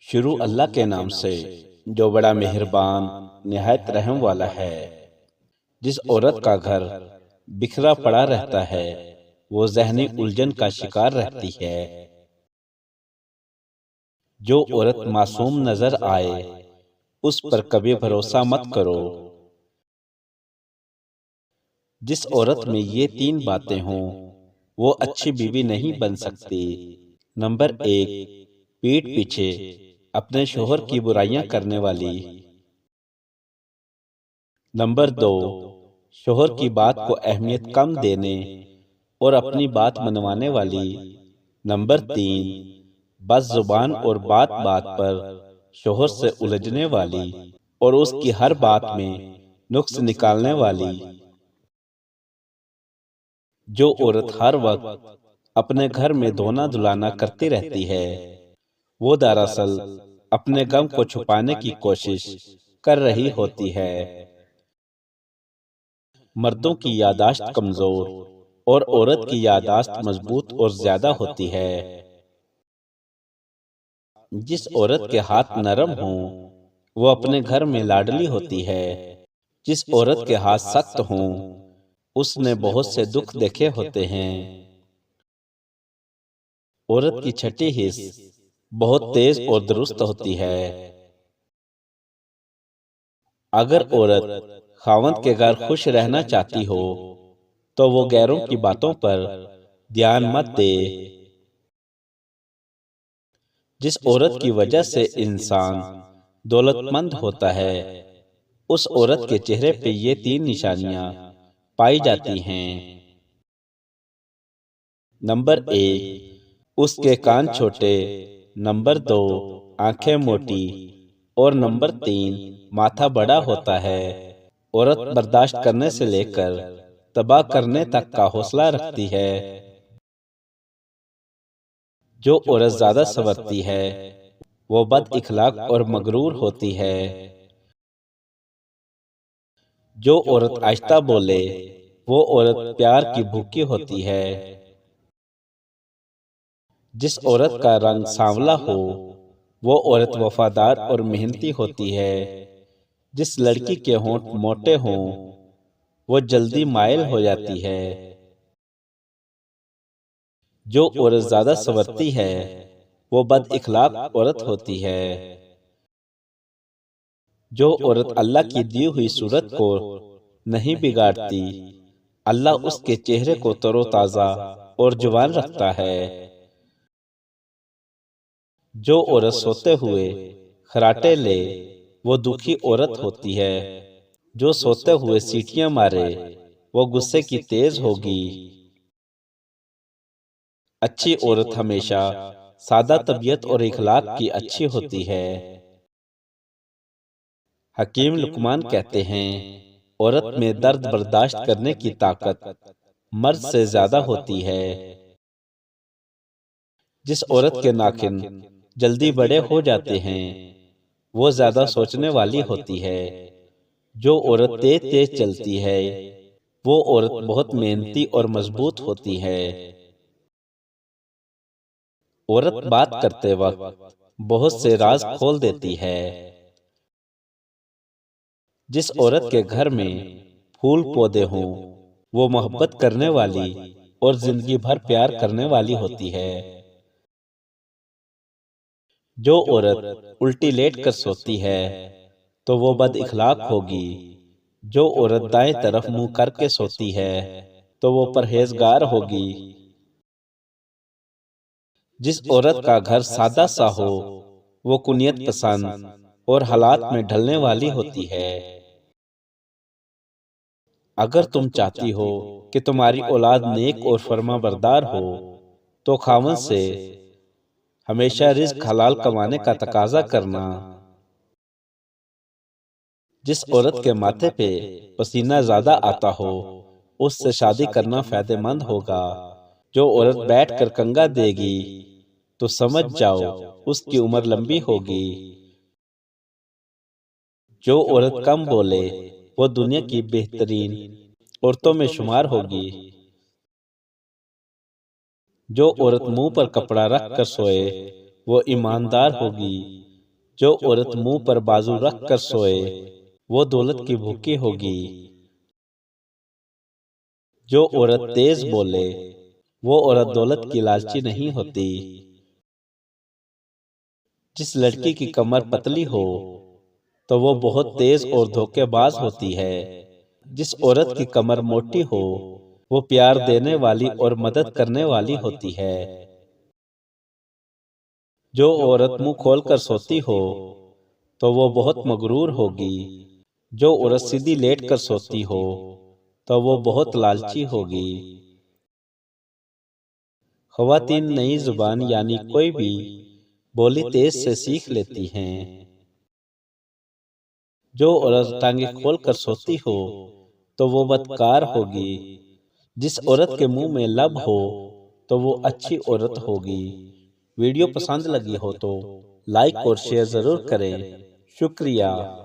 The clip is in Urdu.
شروع اللہ کے نام سے جو بڑا مہربان نہایت رحم والا ہے۔ جس عورت کا گھر بکھرا پڑا رہتا ہے وہ ذہنی الجھن کا شکار رہتی ہے۔ جو عورت معصوم نظر آئے اس پر کبھی بھروسہ مت کرو۔ جس عورت میں یہ تین باتیں ہوں وہ اچھی بیوی نہیں بن سکتی۔ نمبر 1، پیٹھ پیچھے اپنے شوہر کی برائیاں کرنے والی۔ نمبر 2، شوہر کی بات کو اہمیت کم دینے اور اپنی بات منوانے والی۔ نمبر 3، بس زبان اور بات بات پر شوہر سے الجھنے والی اور اس کی ہر بات میں نقص نکالنے والی۔ جو عورت ہر وقت اپنے گھر میں دھونا دھلانا کرتی رہتی ہے وہ دراصل اپنے غم کو چھپانے کی کوشش کر رہی ہوتی ہے۔ مردوں کی یادداشت کمزور اور عورت کی یادداشت مضبوط اور زیادہ ہوتی ہے۔ جس عورت کے ہاتھ نرم ہوں وہ اپنے گھر میں لاڈلی ہوتی ہے۔ جس عورت کے ہاتھ سخت ہوں اس نے بہت سے دکھ دیکھے ہوتے ہیں۔ عورت کی چھٹی حص بہت تیز اور درست ہوتی ہے۔ اگر عورت خاوند کے گھر خوش رہنا چاہتی ہو تو وہ غیروں کی باتوں پر دھیان مت دے۔ جس عورت کی وجہ سے انسان دولت مند ہوتا ہے اس عورت کے چہرے پہ یہ تین نشانیاں پائی جاتی ہیں۔ نمبر 1، اس کے کان چھوٹے۔ نمبر 2، آنکھیں موٹی اور نمبر 3، ماتھا بڑا ہوتا ہے۔ عورت برداشت کرنے سے لے کر تباہ کرنے تک کا حوصلہ رکھتی ہے۔ جو عورت زیادہ سنورتی ہے وہ بد اخلاق اور مغرور ہوتی ہے۔ جو عورت آہستہ بولے وہ عورت پیار کی بھوکی ہوتی ہے۔ جس عورت کا رنگ سانولا ہو وہ عورت وفادار اور محنتی ہوتی ہے۔ جس لڑکی کے ہونٹ موٹے ہوں وہ جلدی مائل ہو جاتی ہے۔ جو عورت زیادہ سنورتی ہے وہ بد اخلاق عورت ہوتی ہے۔ جو عورت اللہ کی دی ہوئی صورت کو نہیں بگاڑتی اللہ اس کے چہرے کو تر و تازہ اور جوان رکھتا ہے۔ جو عورت سوتے ہوئے خراٹے لے وہ دکھی عورت ہوتی ہے۔ جو سوتے ہوئے سیٹیاں مارے وہ غصے کی تیز ہوگی۔ اچھی عورت ہمیشہ سادہ طبیعت اور اخلاق کی اچھی ہوتی ہے۔ حکیم لقمان کہتے ہیں عورت میں درد برداشت کرنے کی طاقت مرد سے زیادہ ہوتی ہے۔ جس عورت کے ناخن جلدی بڑے ہو جاتے ہیں وہ زیادہ سوچنے والی ہوتی ہے۔ جو عورت تیز تیز چلتی ہے وہ عورت بہت محنتی اور مضبوط ہوتی ہے۔ عورت بات کرتے وقت بہت سے راز کھول دیتی ہے۔ جس عورت کے گھر میں پھول پودے ہوں وہ محبت کرنے والی اور زندگی بھر پیار کرنے والی ہوتی ہے۔ جو عورت الٹی لیٹ کر سوتی ہے تو وہ بد اخلاق ہوگی۔ جو عورت دائیں طرف منہ کر کے سوتی ہے تو وہ پرہیزگار ہوگی۔ جس عورت کا گھر سادہ سا ہو وہ کنیت پسند اور حالات میں ڈھلنے والی ہوتی ہے۔ اگر تم چاہتی ہو کہ تمہاری اولاد نیک اور فرما بردار ہو تو خاوند سے ہمیشہ رزق حلال کمانے کا تقاضا کرنا۔ جس عورت کے ماتھے پہ پسینہ زیادہ آتا ہو اس سے شادی کرنا فائدہ مند ہوگا۔ جو عورت بیٹھ کر کنگا دے گی تو سمجھ جاؤ اس کی عمر لمبی ہوگی۔ جو عورت کم بولے وہ دنیا کی بہترین عورتوں میں شمار ہوگی۔ جو عورت منہ پر کپڑا رکھ کر سوئے وہ ایماندار ہوگی۔ جو عورت منہ پر بازو رکھ کر سوئے وہ دولت کی بھوکی ہوگی۔ جو عورت تیز بولے وہ عورت دولت کی لالچی نہیں ہوتی۔ جس لڑکی کی کمر پتلی ہو تو وہ بہت تیز اور دھوکے باز ہوتی ہے۔ جس عورت کی کمر موٹی ہو وہ پیار دینے والی اور مدد کرنے والی ہوتی ہے۔ جو عورت منہ کھول کر سوتی ہو تو وہ بہت مغرور ہوگی۔ جو عورت سیدھی لیٹ کر سوتی ہو تو وہ بہت لالچی ہوگی۔ خواتین نئی زبان یعنی کوئی بھی بولی تیز سے سیکھ لیتی ہیں۔ جو عورت ٹانگیں کھول کر سوتی ہو تو وہ بدکار ہوگی۔ جس عورت کے منہ میں لب ہو تو وہ اچھی عورت ہوگی۔ ویڈیو پسند لگی ہو تو لائک اور شیئر ضرور کریں۔ شکریہ۔